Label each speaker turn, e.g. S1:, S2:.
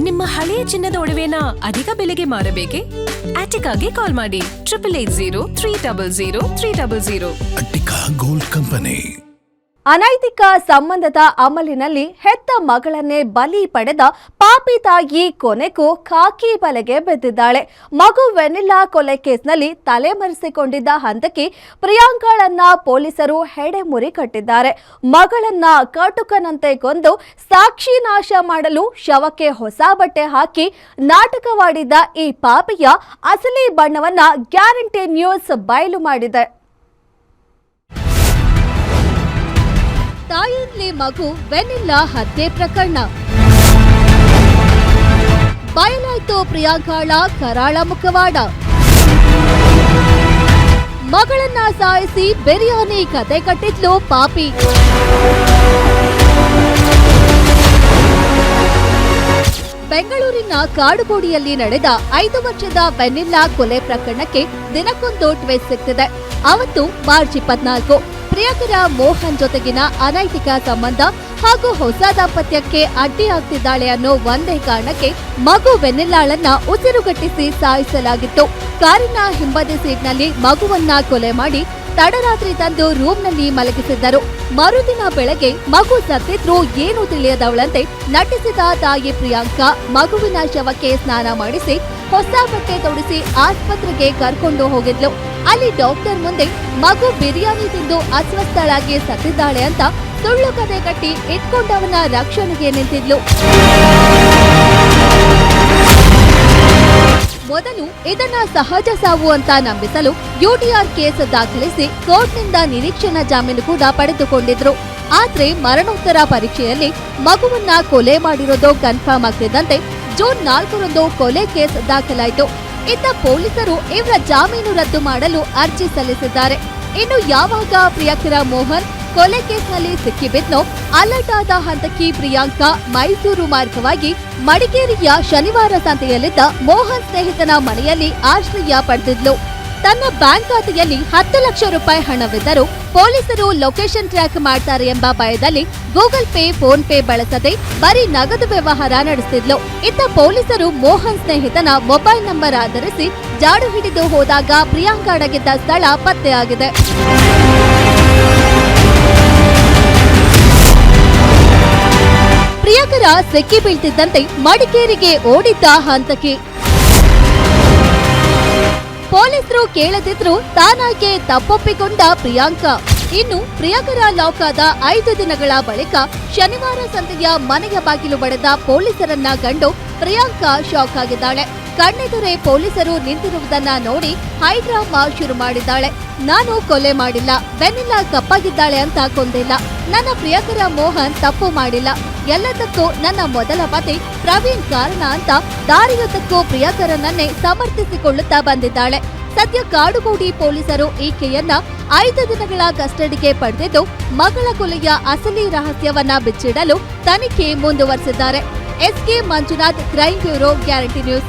S1: ನಿಮ್ಮ ಹಳೆಯ ಚಿನ್ನದ ಒಡವೆನ ಅಧಿಕ ಬೆಲೆಗೆ ಮಾರಬೇಕೆ? ಆಟಿಕಾಗೆ ಕಾಲ್ ಮಾಡಿ 8880
S2: ಅಟ್ಟಿಕಾ ಗೋಲ್ಡ್ ಕಂಪನಿ.
S3: ಅನೈತಿಕ ಸಂಬಂಧದ ಅಮಲಿನಲ್ಲಿ ಹೆತ್ತ ಮಗಳನ್ನೇ ಬಲಿ ಪಡೆದ ಪಾಪಿ ತಾಯಿ ಕೊನೆಗೂ ಖಾಕಿ ಬಲೆಗೆ ಬಿದ್ದಿದ್ದಾಳೆ. ಮಗು ವೆನಿಲ್ಲಾ ಕೊಲೆ ಕೇಸ್ನಲ್ಲಿ ತಲೆಮರೆಸಿಕೊಂಡಿದ್ದ ಹಂತಕಿ ಪ್ರಿಯಾಂಕಾಳನ್ನ ಪೊಲೀಸರು ಹೆಡೆಮುರಿ ಕಟ್ಟಿದ್ದಾರೆ. ಮಗಳನ್ನ ಕಟುಕನಂತೆ ಕೊಂದು ಸಾಕ್ಷಿ ನಾಶ ಮಾಡಲು ಶವಕ್ಕೆ ಹೊಸ ಬಟ್ಟೆ ಹಾಕಿ ನಾಟಕವಾಡಿದ್ದ ಈ ಪಾಪಿಯ ಅಸಲಿ ಬಣ್ಣವನ್ನ ಗ್ಯಾರಂಟಿ ನ್ಯೂಸ್ ಬಯಲು ಮಾಡಿದೆ. ತಾಯಿಯಲ್ಲಿ ಮಗು ವೆನಿಲ್ಲಾ ಹತ್ಯೆ ಪ್ರಕರಣ ಬಯಲಾಯ್ತು ಪ್ರಿಯಾಂಕಾಳ ಕರಾಳ ಮುಖವಾಡ. ಮಗಳನ್ನ ಸಾಯಿಸಿ ಬಿರಿಯಾನಿ ಕತೆ ಕಟ್ಟಿದ್ಲು ಪಾಪಿ. ಬೆಂಗಳೂರಿನ ಕಾಡುಗೋಡಿಯಲ್ಲಿ ನಡೆದ 5 ವರ್ಷದ ವೆನಿಲ್ಲಾ ಕೊಲೆ ಪ್ರಕರಣಕ್ಕೆ ದಿನಕ್ಕೊಂದು ಟ್ವಿಸ್ಟ್ ಸಿಗ್ತಿದೆ. ಅವತ್ತು ಮಾರ್ಚ್ 24 ಪ್ರಿಯಕರ ಮೋಹನ್ ಜೊತೆಗಿನ ಅನೈತಿಕ ಸಂಬಂಧ ಹಾಗೂ ಹೊಸ ದಾಂಪತ್ಯಕ್ಕೆ ಅಡ್ಡಿಯಾಗ್ತಿದ್ದಾಳೆ ಅನ್ನೋ ಒಂದೇ ಕಾರಣಕ್ಕೆ ಮಗು ವೆನಿಲ್ಲಾಳನ್ನ ಉಸಿರುಗಟ್ಟಿಸಿ ಸಾಯಿಸಲಾಗಿತ್ತು. ಕಾರಿನ ಹಿಂಬದಿ ಸೀಟ್ನಲ್ಲಿ ಮಗುವನ್ನ ಕೊಲೆ ಮಾಡಿ ತಡರಾತ್ರಿ ತಂದು ರೂಮ್ನಲ್ಲಿ ಮಲಗಿಸಿದ್ದರು. ಮರುದಿನ ಬೆಳಗ್ಗೆ ಮಗು ಸತ್ತಿದ್ರೂ ಏನೂ ತಿಳಿಯದವಳಂತೆ ನಟಿಸಿದ ತಾಯಿ ಪ್ರಿಯಾಂಕಾ ಮಗುವಿನ ಶವಕ್ಕೆ ಸ್ನಾನ ಮಾಡಿಸಿ ಹೊಸ ಬಟ್ಟೆ ತೊಡಿಸಿ ಆಸ್ಪತ್ರೆಗೆ ಕರ್ಕೊಂಡು ಹೋಗಿದ್ಲು. ಅಲ್ಲಿ ಡಾಕ್ಟರ್ ಮುಂದೆ ಮಗು ಬಿರಿಯಾನಿ ತಿಂದು ಅಸ್ವಸ್ಥಳಾಗಿ ಸತ್ತಿದ್ದಾಳೆ ಅಂತ ಸುಳ್ಳು ಕತೆ ಕಟ್ಟಿ ಇಟ್ಕೊಂಡವನ ರಕ್ಷಣೆಗೆ ನಿಂತಿದ್ಲು. ಮೊದಲು ಇದನ್ನ ಸಹಜ ಸಾವು ಅಂತ ನಂಬಿಸಲು ಯುಟಿಆರ್ ಕೇಸ್ ದಾಖಲಿಸಿ ಕೋರ್ಟ್ನಿಂದ ನಿರೀಕ್ಷಣಾ ಜಾಮೀನು ಕೂಡ ಪಡೆದುಕೊಂಡಿದ್ರು. ಆದ್ರೆ ಮರಣೋತ್ತರ ಪರೀಕ್ಷೆಯಲ್ಲಿ ಮಗುವನ್ನ ಕೊಲೆ ಮಾಡಿರೋದು ಕನ್ಫರ್ಮ್ ಆಗ್ತಿದ್ದಂತೆ ಜೂನ್ 4ರಂದು ಕೊಲೆ ಕೇಸ್ ದಾಖಲಾಯಿತು. ಇತ್ತ ಪೊಲೀಸರು ಇವರ ಜಾಮೀನು ರದ್ದು ಮಾಡಲು ಅರ್ಜಿ ಸಲ್ಲಿಸಿದ್ದಾರೆ. ಇನ್ನು ಯಾವಾಗ ಪ್ರಿಯಕರ ಮೋಹನ್ ಕೊಲೆ ಕೇಸ್ನಲ್ಲಿ ಸಿಕ್ಕಿಬಿದ್ನೋ ಅಲರ್ಟ್ ಆದ ಹಂತಕಿ ಪ್ರಿಯಾಂಕಾ ಮೈಸೂರು ಮಾರ್ಗವಾಗಿ ಮಡಿಕೇರಿಯ ಶನಿವಾರ ಸಂತೆಯಲ್ಲಿದ್ದ ಮೋಹನ್ ಸ್ನೇಹಿತನ ಮನೆಯಲ್ಲಿ ಆಶ್ರಯ ಪಡೆದಿದ್ಲು. ತನ್ನ ಬ್ಯಾಂಕ್ ಖಾತೆಯಲ್ಲಿ 10 ಲಕ್ಷ ರೂಪಾಯಿ ಹಣವಿದ್ದರೂ ಪೊಲೀಸರು ಲೊಕೇಶನ್ ಟ್ರ್ಯಾಕ್ ಮಾಡ್ತಾರೆ ಎಂಬ ಭಯದಲ್ಲಿ ಗೂಗಲ್ ಪೇ, ಫೋನ್ ಪೇ ಬಳಸದೆ ಬರೀ ನಗದು ವ್ಯವಹಾರ ನಡೆಸುತ್ತಿದ್ಲು. ಇತ್ತ ಪೊಲೀಸರು ಮೋಹನ್ ಸ್ನೇಹಿತನ ಮೊಬೈಲ್ ನಂಬರ್ ಆಧರಿಸಿ ಜಾಡು ಹಿಡಿದು ಹೋದಾಗ ಪ್ರಿಯಾಂಕಾ ಅಡಗಿದ್ದ ಸ್ಥಳ ಪತ್ತೆಯಾಗಿದೆ. ಪ್ರಿಯಕರ ಸಿಕ್ಕಿ ಬೀಳ್ತಿದ್ದಂತೆ ಮಡಿಕೇರಿಗೆ ಓಡಿದ್ದ ಹಂತಕಿ. ಪೊಲೀಸರು ಕೇಳದಿದ್ರು ತಾನಾಗೆ ತಪ್ಪೊಪ್ಪಿಕೊಂಡ ಪ್ರಿಯಾಂಕಾ. ಇನ್ನು ಪ್ರಿಯಕರ ಲಾಕ್ ಆದ 5 ದಿನಗಳ ಬಳಿಕ ಶನಿವಾರ ಸಂತೆಯ ಮನೆಯ ಬಾಗಿಲು ಬಡಿದ ಪೊಲೀಸರನ್ನ ಕಂಡು ಪ್ರಿಯಾಂಕಾ ಶಾಕ್ ಆಗಿದ್ದಾಳೆ. ಕಣ್ಣೆದುರೇ ಪೊಲೀಸರು ನಿಂತಿರುವುದನ್ನ ನೋಡಿ ಹೈಡ್ರಾಮಾ ಶುರು ಮಾಡಿದ್ದಾಳೆ. ನಾನು ಕೊಲೆ ಮಾಡಿಲ್ಲ, ವೆನಿಲ್ಲಾ ಕಪ್ಪಾಗಿದ್ದಾಳೆ ಅಂತ ಕೊಂದಿಲ್ಲ, ನನ್ನ ಪ್ರಿಯಕರ ಮೋಹನ್ ತಪ್ಪು ಮಾಡಿಲ್ಲ, ಎಲ್ಲದಕ್ಕೂ ನನ್ನ ಮೊದಲ ಪತಿ ಪ್ರವೀಣ್ ಕಾರಣ ಅಂತ ದಾರಿಯುದ್ದಕ್ಕೂ ಪ್ರಿಯಕರನನ್ನೇ ಸಮರ್ಥಿಸಿಕೊಳ್ಳುತ್ತಾ ಬಂದಿದ್ದಾಳೆ. ಸದ್ಯ ಕಾಡುಗೋಡಿ ಪೊಲೀಸರು ಈಕೆಯನ್ನ 5 ದಿನಗಳ ಕಸ್ಟಡಿಗೆ ಪಡೆದಿದ್ದು ಮಗಳ ಕೊಲೆಯ ಅಸಲಿ ರಹಸ್ಯವನ್ನ ಬಿಚ್ಚಿಡಲು ತನಿಖೆ ಮುಂದುವರೆಸಿದ್ದಾರೆ. S K Manjunath, crime bureau, guarantee news.